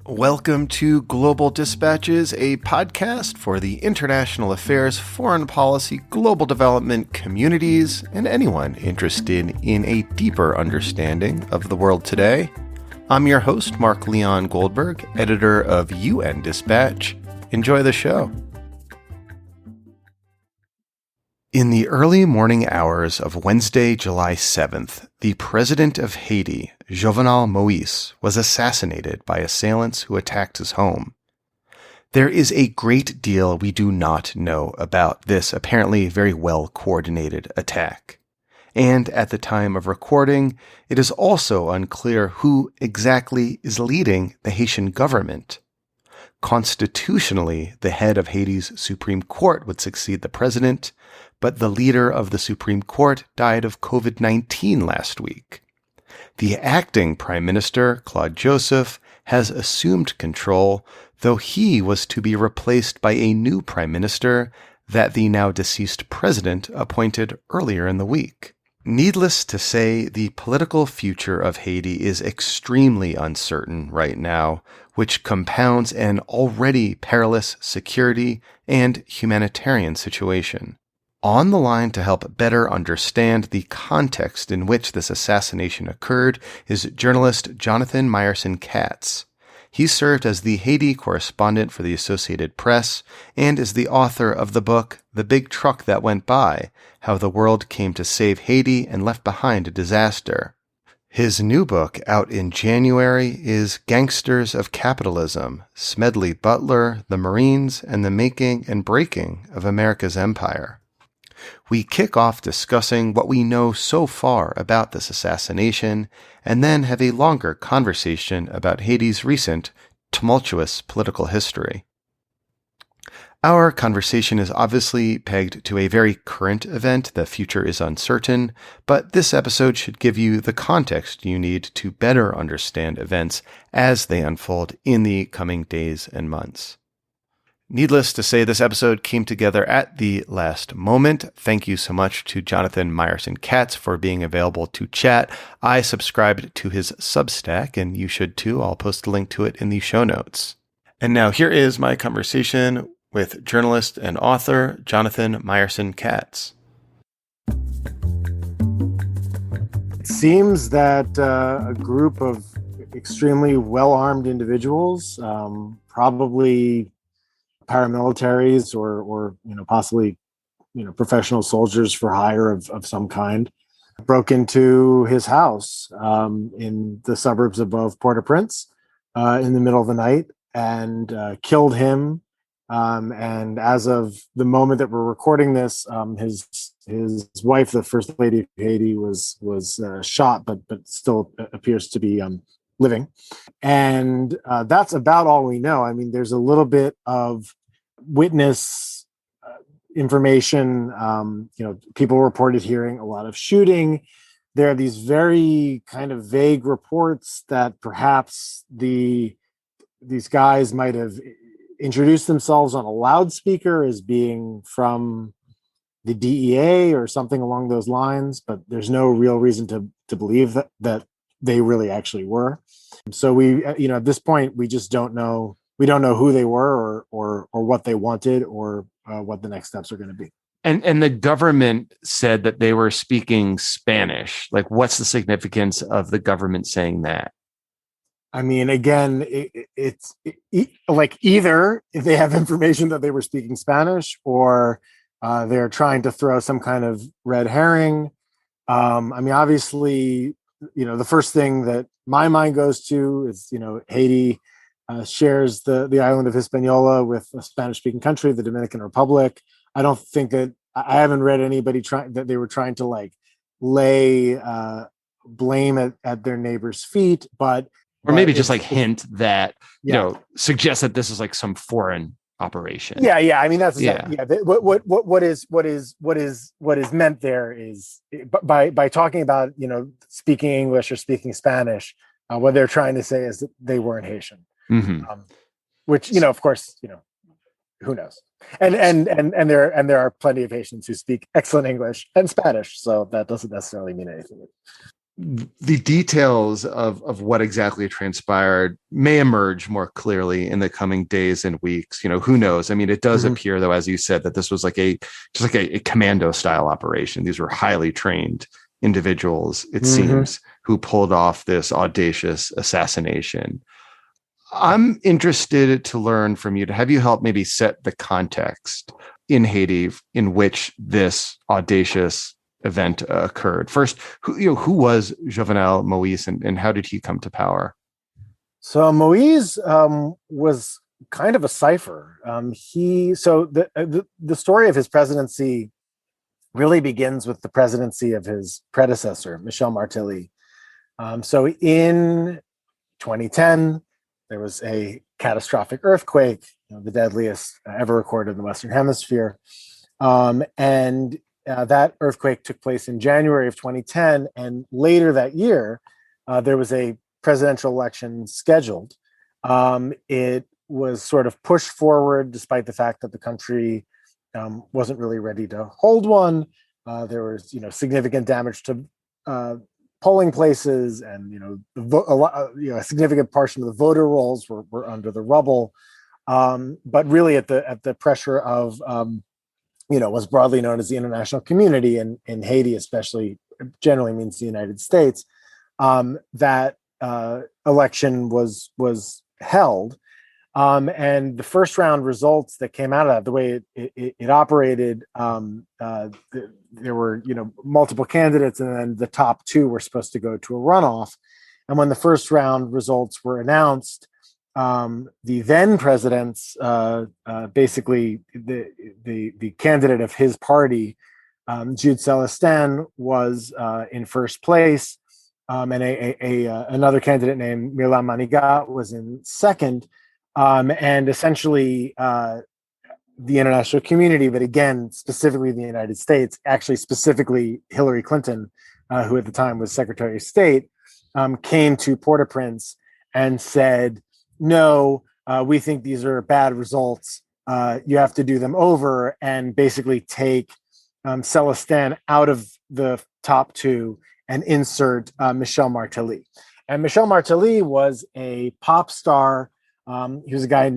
Welcome to Global Dispatches, a podcast for the international affairs, foreign policy, global development communities, and anyone interested in a deeper understanding of the world today. I'm your host, Mark Leon Goldberg, editor of UN Dispatch. Enjoy the show. In the early morning hours of Wednesday, July 7th, the president of Haiti, Jovenal Moise, was assassinated by assailants who attacked his home. There is a great deal we do not know about this apparently very well-coordinated attack. And at the time of recording, it is also unclear who exactly is leading the Haitian government. Constitutionally, the head of Haiti's Supreme Court would succeed the president, but the leader of the Supreme Court died of COVID-19 last week. The acting Prime Minister, Claude Joseph, has assumed control, though he was to be replaced by a new Prime Minister that the now deceased president appointed earlier in the week. Needless to say, the political future of Haiti is extremely uncertain right now, which compounds an already perilous security and humanitarian situation. On the line to help better understand the context in which this assassination occurred is journalist Jonathan Myerson Katz. He served as the Haiti correspondent for the Associated Press and is the author of the book The Big Truck That Went By: How the World Came to Save Haiti and Left Behind a Disaster. His new book, out in January, is Gangsters of Capitalism: Smedley Butler, the Marines, and the Making and Breaking of America's Empire. We kick off discussing what we know so far about this assassination, and then have a longer conversation about Haiti's recent, tumultuous political history. Our conversation is obviously pegged to a very current event. The future is uncertain, but this episode should give you the context you need to better understand events as they unfold in the coming days and months. Needless to say, this episode came together at the last moment. Thank you so much to Jonathan Myerson Katz for being available to chat. I subscribed to his Substack, and you should too. I'll post a link to it in the show notes. And now here is my conversation with journalist and author Jonathan Myerson Katz. It seems that a group of extremely well-armed individuals, probably paramilitaries or possibly professional soldiers for hire of some kind, broke into his house in the suburbs above Port-au-Prince in the middle of the night and killed him. And as of the moment that we're recording this, his wife, the First Lady of Haiti, was shot, but still appears to be living. And that's about all we know. I mean, there's a little bit of witness information. People reported hearing a lot of shooting. There are these very kind of vague reports that perhaps these guys might have introduced themselves on a loudspeaker as being from the DEA or something along those lines, but there's no real reason to believe that they really actually were. So we, at this point, we just don't know. We don't know who they were or what they wanted or what the next steps are going to be. And the government said that they were speaking Spanish. Like, what's the significance of the government saying that? I mean, again, it's like either they have information that they were speaking Spanish or they're trying to throw some kind of red herring. I mean, obviously, the first thing that my mind goes to is, Haiti shares the island of Hispaniola with a Spanish-speaking country, the Dominican Republic. I don't think that I haven't read anybody that they were trying to like lay blame at their neighbor's feet, or maybe just like hint that, suggest that this is like some foreign operation. Yeah. I mean, that's what is meant there is by talking about speaking English or speaking Spanish. What they're trying to say is that they weren't Haitian, which of course who knows. And there are plenty of Haitians who speak excellent English and Spanish, so that doesn't necessarily mean anything. the details of what exactly transpired may emerge more clearly in the coming days and weeks. Who knows? I mean, it does appear, though, as you said, that this was a commando style operation. These were highly trained individuals, it seems, who pulled off this audacious assassination. I'm interested to learn from you, to have you help maybe set the context in Haiti in which this audacious event occurred. First, who was Jovenel Moise, and how did he come to power? So Moise was kind of a cipher. The story of his presidency really begins with the presidency of his predecessor, Michel Martelly. So in 2010, there was a catastrophic earthquake, the deadliest ever recorded in the Western Hemisphere. And that earthquake took place in January of 2010. And later that year, there was a presidential election scheduled. It was sort of pushed forward despite the fact that the country wasn't really ready to hold one. There was, significant damage to polling places, and a significant portion of the voter rolls were under the rubble. But really, at the pressure of what's broadly known as the international community, and in Haiti especially, generally means the United States, that election was held. And the first round results that came out of that, the way it operated, there were multiple candidates, and then the top two were supposed to go to a runoff. And when the first round results were announced, the then president's basically the candidate of his party, Jude Celestin, was in first place, and another candidate named Mirla Manigat was in second. And essentially, the international community, but again, specifically the United States, actually specifically Hillary Clinton, who at the time was Secretary of State, came to Port-au-Prince and said, no, we think these are bad results. You have to do them over, and basically take Celestin out of the top two and insert Michel Martelly. And Michel Martelly was a pop star. He was a guy,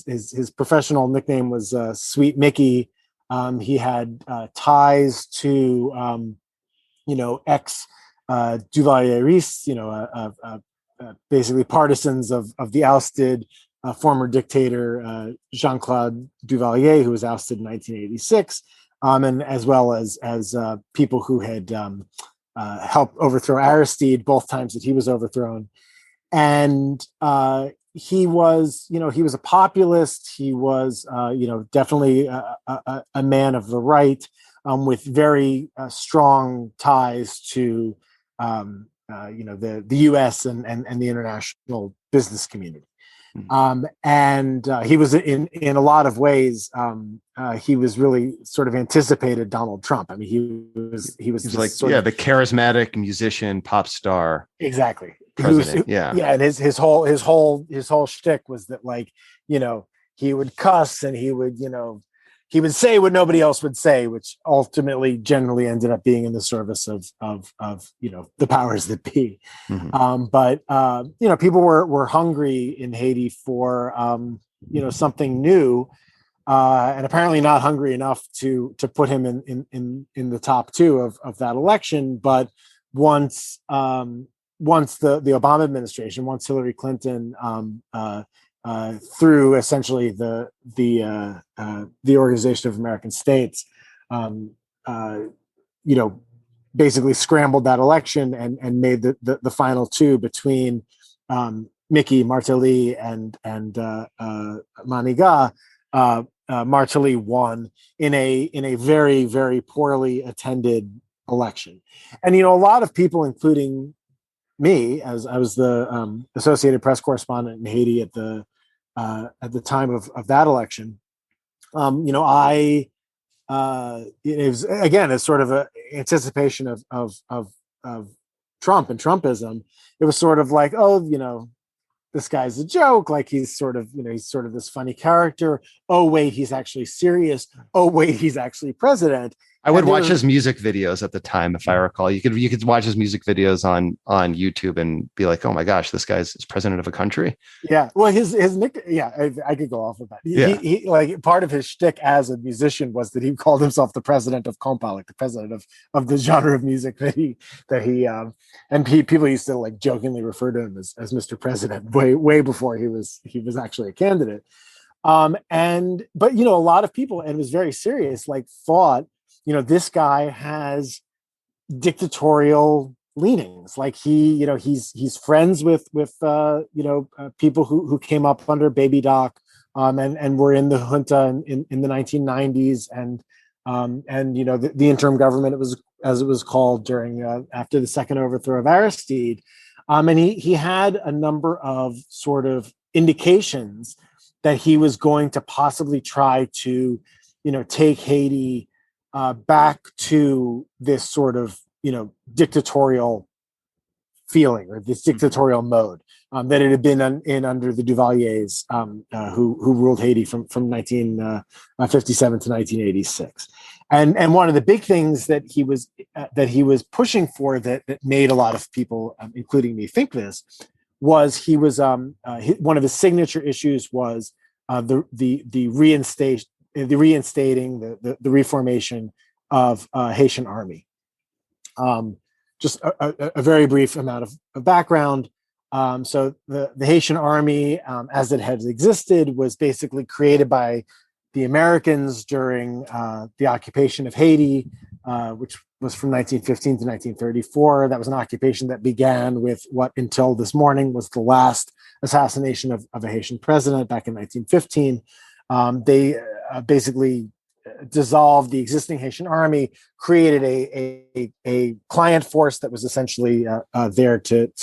his professional nickname was Sweet Mickey. He had ties to, ex Duvalier-Rice, basically partisans of the ousted former dictator Jean-Claude Duvalier, who was ousted in 1986, and as well as people who had helped overthrow Aristide both times that he was overthrown. And he was a populist. He was, definitely a man of the right, with very strong ties to, the U.S. and the international business community. And he was in a lot of ways, he was really sort of anticipated Donald Trump. I mean, he was like, the charismatic musician, pop star. Exactly. President, and his whole shtick was that, like, he would cuss, and he would say what nobody else would say, which ultimately generally ended up being in the service of the powers that be. But people were hungry in Haiti for something new, and apparently not hungry enough to put him in the top two of that election. But once the Obama administration, once Hillary Clinton, through essentially the Organization of American States, basically scrambled that election and made the final two between Mickey Martelly and Manigat. Martelly won in a very, very poorly attended election. And a lot of people, including me, as I was the Associated Press correspondent in Haiti at the time of that election, it was, again, as sort of an anticipation of Trump and Trumpism. It was sort of like, this guy's a joke. Like, he's sort of this funny character. Oh wait, he's actually serious. Oh wait, he's actually president. I would watch his music videos at the time, if I recall. You could watch his music videos on YouTube and be like, oh my gosh, this guy's president of a country. Yeah, well, his nick. Yeah, I could go off of that. Yeah. He like part of his shtick as a musician was that he called himself the president of compa, like the president of the genre of music and people used to like jokingly refer to him as Mr. President way before he was actually a candidate. But a lot of people, and it was very serious, like thought, this guy has dictatorial leanings. Like he's friends with people who came up under Baby Doc, and were in the junta in the 1990s, and the interim government, it was, as it was called, during after the second overthrow of Aristide, and he had a number of sort of indications that he was going to possibly try to take Haiti back to this sort of dictatorial feeling, or this dictatorial mode that it had been in under the Duvaliers, who ruled Haiti from 1957 to 1986. And one of the big things that he was pushing for, that made a lot of people, including me, think this, was he was one of his signature issues was the reinstating the reformation of Haitian army. Just a very brief amount of background. So the Haitian army, as it had existed, was basically created by the Americans during the occupation of Haiti, which was from 1915 to 1934. That was an occupation that began with what, until this morning, was the last assassination of a Haitian president back in 1915. They basically dissolved the existing Haitian army, created a client force that was essentially there to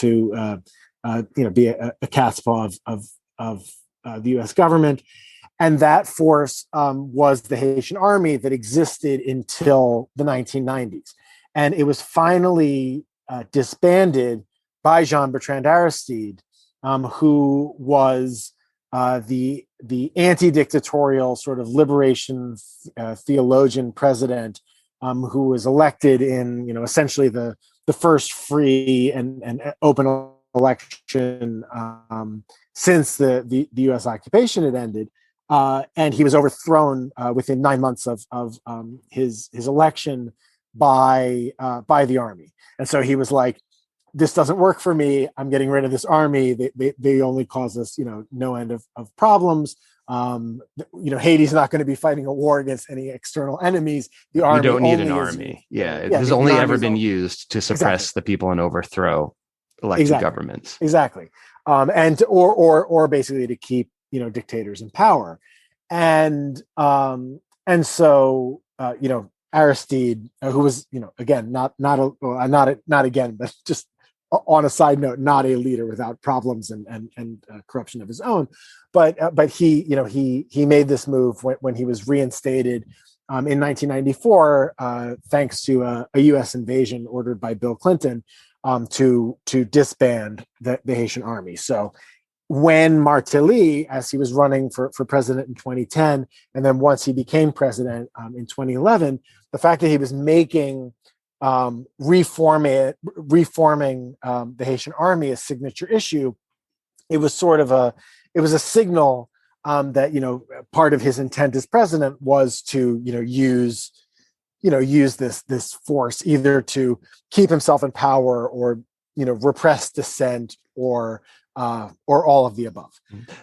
be a cat's paw of the U.S. government. And that force was the Haitian army that existed until the 1990s. And it was finally disbanded by Jean-Bertrand Aristide, who was the anti-dictatorial sort of liberation theologian president, who was elected in essentially the first free and open election since the U.S. occupation had ended, and he was overthrown within 9 months of his election by the army. And so he was like, this doesn't work for me. I'm getting rid of this army. They only cause us, no end of problems. Haiti's not going to be fighting a war against any external enemies. The army, you don't need an army. It has only ever been used to suppress the people and overthrow elected governments. Exactly. Or basically to keep, dictators in power. And so Aristide, who was, again, not again, but just on a side note, not a leader without problems and corruption of his own, but he made this move when he was reinstated in 1994, thanks to a U.S. invasion ordered by Bill Clinton, to disband the Haitian army. So when Martelly, as he was running for president in 2010, and then once he became president in 2011, the fact that he was making reforming the Haitian army a signature issue, it was a signal that part of his intent as president was to use this force either to keep himself in power or repress dissent or all of the above.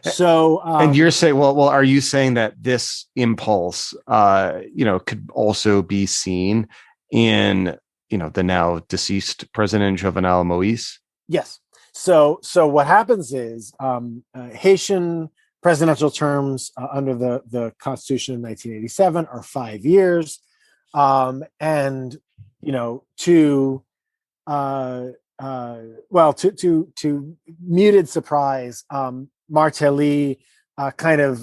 So and you're saying, well, are you saying that this impulse could also be seen in the now deceased President Jovenal Moise? Yes. So what happens is Haitian presidential terms under the Constitution in 1987 are 5 years, and to muted surprise, Martelly kind of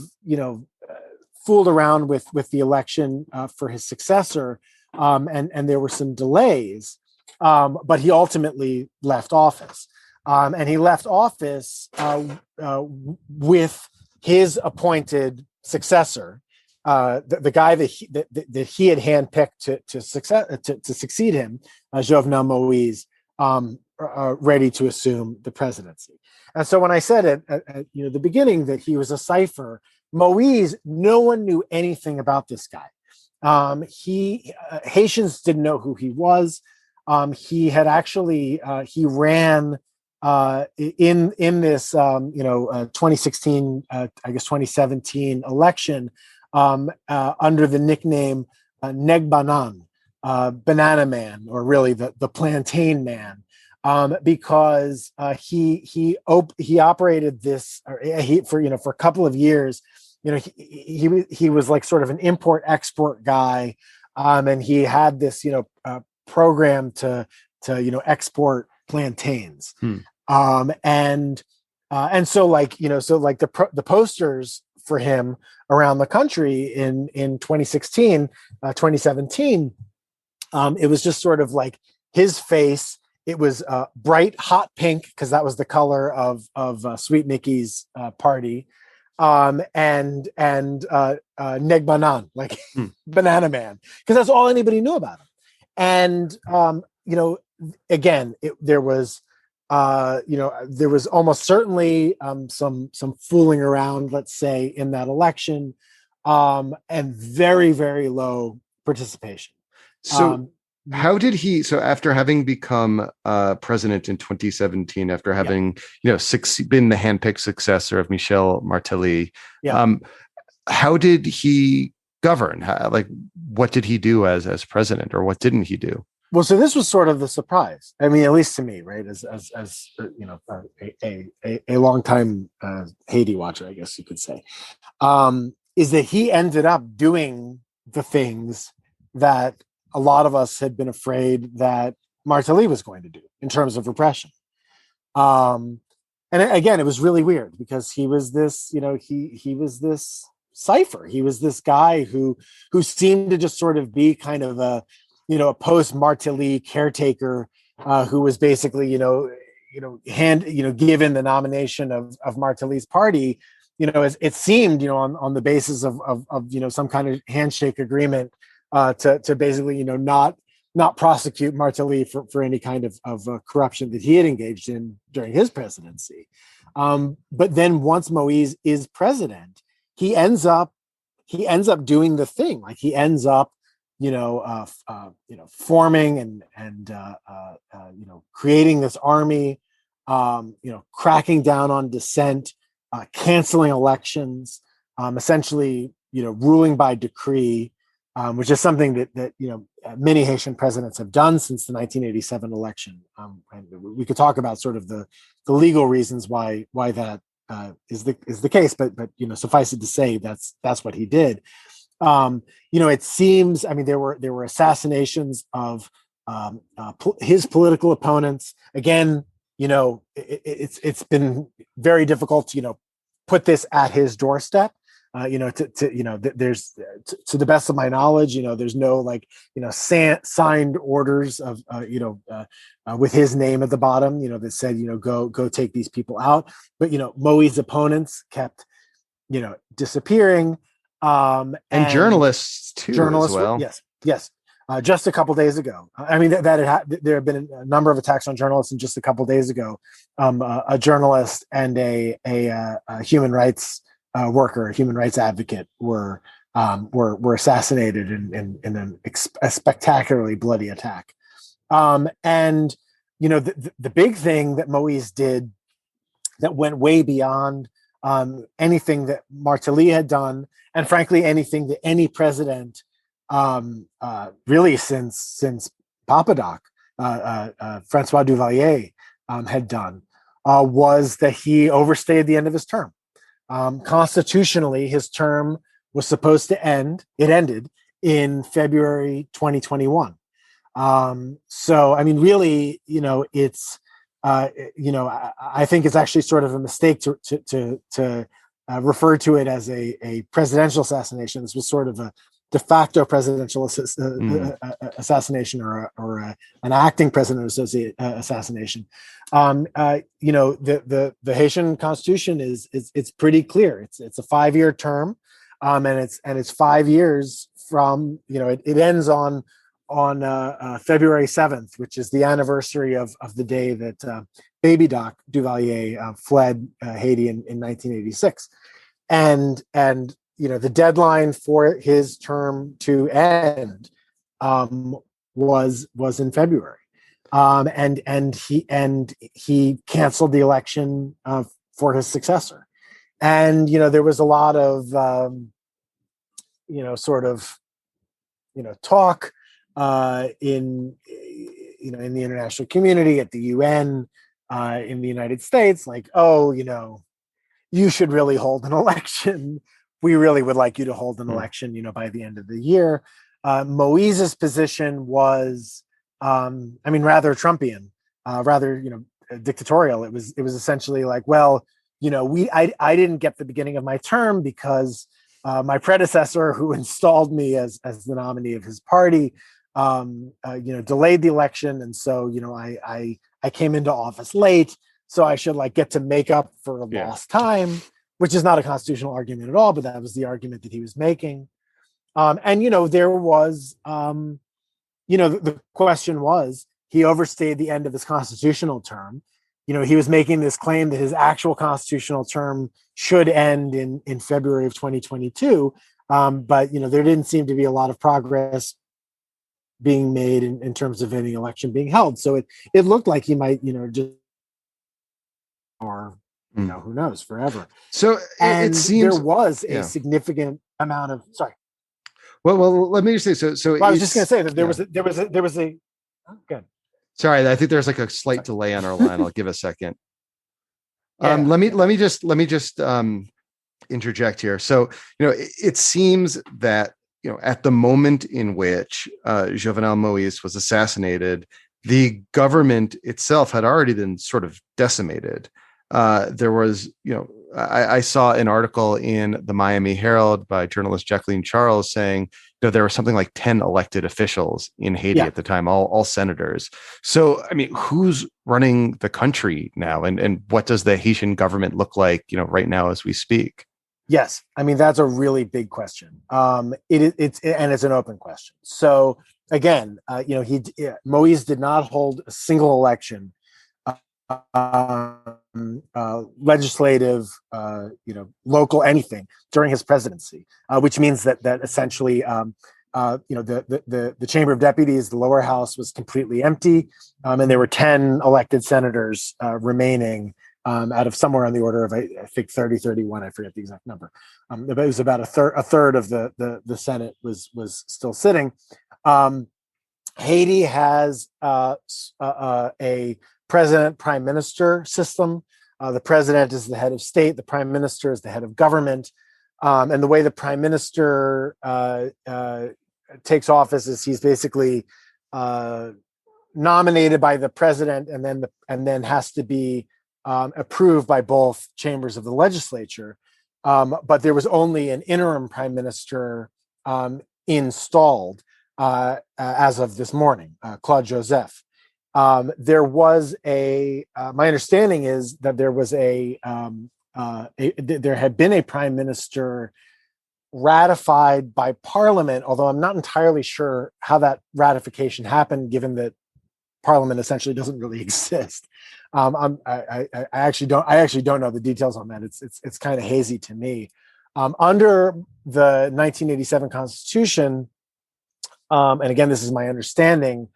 fooled around with the election for his successor, and there were some delays, but he ultimately left office, and he left office with his appointed successor, the guy that he had handpicked to succeed him, Jovenel Moise, ready to assume the presidency. And so when I said at the beginning that he was a cipher, Moise, no one knew anything about this guy. Haitians didn't know who he was. He had actually he ran in this 2016 I guess 2017 election under the nickname Neg Banan, Banana Man, or really the Plantain Man, because he operated this for a couple of years. He was like sort of an import export guy, and he had this program to export plantains. And so the posters for him around the country in 2016, 2017, it was just sort of like his face. It was bright hot pink because that was the color of Sweet Mickey's party, and Neg Banan, like Banana Man, because that's all anybody knew about him. And again, there was almost certainly some fooling around, let's say, in that election, and very, very low participation. So how did he? So after having become president in 2017, after having been the handpicked successor of Michel Martelly, how did he govern? What did he do as president, or what didn't he do? Well, so this was sort of the surprise. I mean, at least to me, right? As a longtime Haiti watcher, I guess you could say, is that he ended up doing the things that a lot of us had been afraid that Martelly was going to do in terms of repression. And again, it was really weird because he was this, he was this cipher. He was this guy who seemed to just sort of be kind of a post-Martelly caretaker who was basically, given the nomination of Martelly's party, it seemed, on the basis of some kind of handshake agreement to basically, not prosecute Martelly for any kind of corruption that he had engaged in during his presidency. But then once Moise is president, he ends up doing the thing. Like he ends up forming and creating this army, cracking down on dissent, canceling elections, essentially, ruling by decree, which is something that many Haitian presidents have done since the 1987 election. And we could talk about sort of the legal reasons why that is the case, but suffice it to say that's what he did. It seems, I mean, there were assassinations of his political opponents. Again, it's been very difficult to put this at his doorstep. There's to the best of my knowledge, there's no signed orders of with his name at the bottom, that said go take these people out. But Moise's opponents kept disappearing. And journalists too, as well. Yes. Just a couple days ago, I mean, there have been a number of attacks on journalists, and just a couple days ago, a journalist and a human rights worker, a human rights advocate, were assassinated in a spectacularly bloody attack. And the big thing that Moise did that went way beyond anything that Martelly had done, and frankly, anything that any president really since Papadoc, Francois Duvalier, had done, was that he overstayed the end of his term. Constitutionally, his term was supposed to end. It ended in February 2021. So, I mean, really, it's, I think it's actually sort of a mistake to refer to it as a presidential assassination. This was sort of a de facto presidential assassination or an acting president assassination. The Haitian Constitution is it's pretty clear. It's a 5-year term. and it's 5 years from, it ends on February 7th, which is the anniversary of the day that Baby Doc Duvalier fled Haiti in 1986, and the deadline for his term to end was in February, and he canceled the election for his successor, and there was a lot of sort of talk in the international community, at the UN, in the United States, like, oh, you should really hold an election. We really would like you to hold an election, by the end of the year. Moise's position was, rather Trumpian, rather, dictatorial. It was essentially like, well, I didn't get the beginning of my term because my predecessor, who installed me as the nominee of his party, delayed the election, and so I came into office late, so I should get to make up for lost time, which is not a constitutional argument at all, but that was the argument that he was making. And there was, the question was, he overstayed the end of his constitutional term. He was making this claim that his actual constitutional term should end in February of 2022. But, there didn't seem to be a lot of progress being made in terms of any election being held. So it looked like he might, just, or, who knows, forever. So and it seems there was a significant amount of, sorry. Well, let me just say, so I was just going to say that there was a, oh, good. Sorry, I think there's a slight delay on our line. I'll give a second. Let me just interject here. So, it seems that, at the moment in which Jovenal Moise was assassinated, the government itself had already been sort of decimated. There was, I saw an article in the Miami Herald by journalist Jacqueline Charles saying, there were something like 10 elected officials in Haiti at the time, all senators. So, who's running the country now, and what does the Haitian government look like, right now as we speak? Yes, that's a really big question. It's an open question. So again, Moise did not hold a single election, legislative, local, anything during his presidency, which means that essentially, the Chamber of Deputies, the lower house, was completely empty, and there were 10 elected senators remaining, out of somewhere on the order of, I think, 30, 31. I forget the exact number. But it was about a third of the Senate was still sitting. Haiti has a president prime minister system. The president is the head of state. The prime minister is the head of government. And the way the prime minister takes office is he's basically nominated by the president, and then has to be approved by both chambers of the legislature. But there was only an interim prime minister installed as of this morning, Claude Joseph. There was my understanding is that there was there had been a prime minister ratified by Parliament, although I'm not entirely sure how that ratification happened, given that Parliament essentially doesn't really exist. I actually don't know the details on that. It's kind of hazy to me. Under the 1987 Constitution, and again, this is my understanding,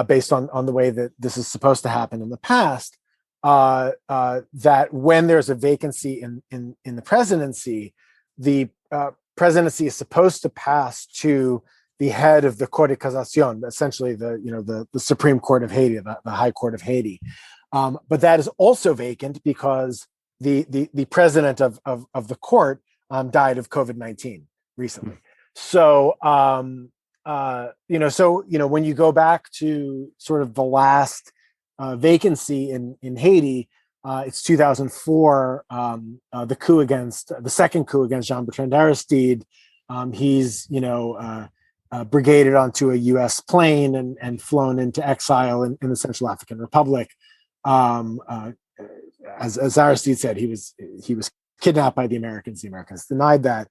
based on the way that this is supposed to happen in the past, that when there's a vacancy in the presidency, the presidency is supposed to pass to the head of the Cour de Cassation, essentially the Supreme Court of Haiti, the High Court of Haiti. But that is also vacant because the president of the court died of COVID-19 recently. So when you go back to sort of the last vacancy in Haiti, it's 2004, the second coup against Jean-Bertrand Aristide. He's brigaded onto a U.S. plane and flown into exile in the Central African Republic. As Aristide said, he was kidnapped by the Americans. The Americans denied that.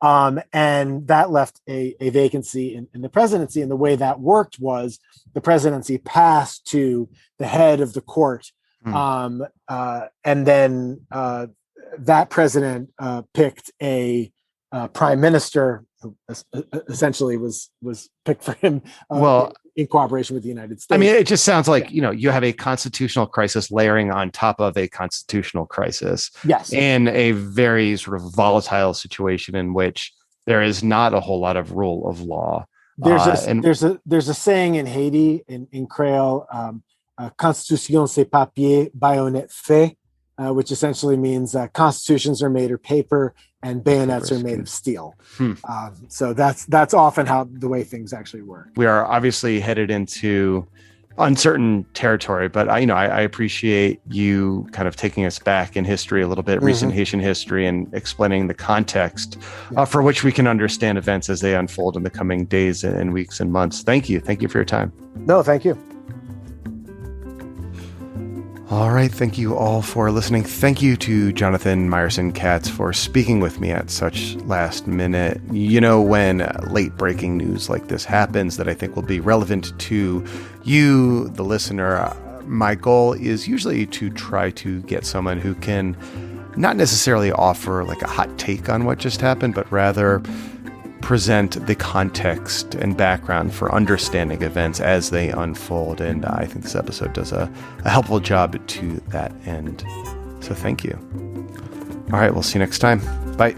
And that left a vacancy in the presidency. And the way that worked was the presidency passed to the head of the court. And then that president picked a prime minister who essentially was picked for him in cooperation with the United States. I mean, it just sounds like, you have a constitutional crisis layering on top of a constitutional crisis. Yes. In a very sort of volatile situation in which there is not a whole lot of rule of law. There's a saying in Haiti, in Creole, Constitution c'est papier, bayonet fait, which essentially means constitutions are made of paper and bayonets are made of steel. So that's often how the way things actually work. We are obviously headed into uncertain territory, but I appreciate you kind of taking us back in history a little bit, recent Haitian history, and explaining the context for which we can understand events as they unfold in the coming days and weeks and months. Thank you. Thank you for your time. No, thank you. All right. Thank you all for listening. Thank you to Jonathan Myerson Katz for speaking with me at such last minute. When late breaking news like this happens that I think will be relevant to you, the listener, my goal is usually to try to get someone who can not necessarily offer like a hot take on what just happened, but rather present the context and background for understanding events as they unfold. And I think this episode does a helpful job to that end. So thank you. All right, we'll see you next time. Bye.